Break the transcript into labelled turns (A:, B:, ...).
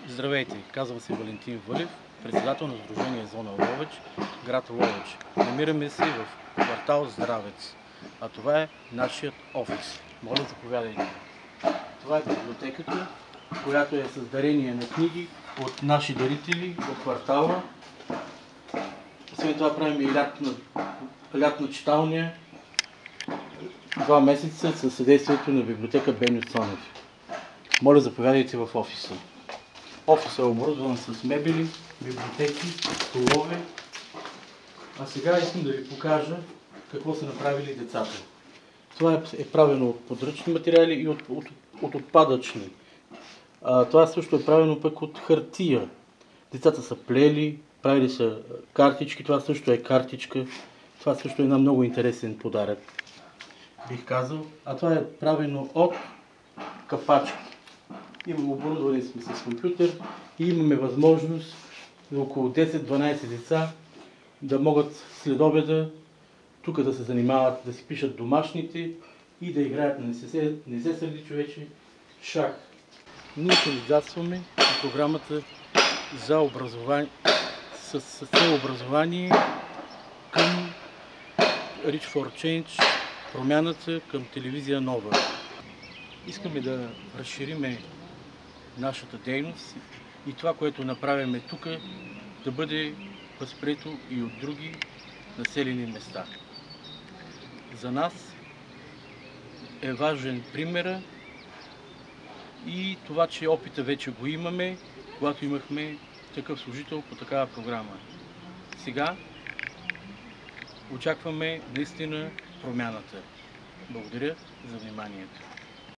A: Здравейте, казвам се Валентин Вълев, председател на Сдружение Зона Ловеч, град Ловеч. Намираме се в квартал Здравец, а това е нашият офис. Моля, заповядайте. Това е библиотеката, която е с дарение на книги от наши дарители в квартала. Освен това правим и лятна читалня 2 месеца със съдействието на библиотека Беню Цонев. Моля, заповядайте в офиса. Офисът е оборудван с мебели, библиотеки, столове. А сега искам да ви покажа какво са направили децата. Това е правено от подръчни материали и от отпадъчни. Това също е правено пък от хартия. Децата са плели, правили са картички, това също е картичка. Това също е един много интересен подарък, бих казал. А това е правено от капачки. Имаме оборудване сме с компютър и имаме възможност за около 10-12 деца да могат след обеда тук да се занимават, да си пишат домашните и да играят на не се сърди човече шах. Ние кандидатстваме в програмата за образование, с цел образование към Reach for Change, промяната към телевизия нова. Искаме да разшириме нашата дейност и това, което направим тук, да бъде възприето и от други населени места. За нас е важен примера и това, че опита вече го имаме, когато имахме такъв служител по такава програма. Сега очакваме наистина промяната. Благодаря за вниманието.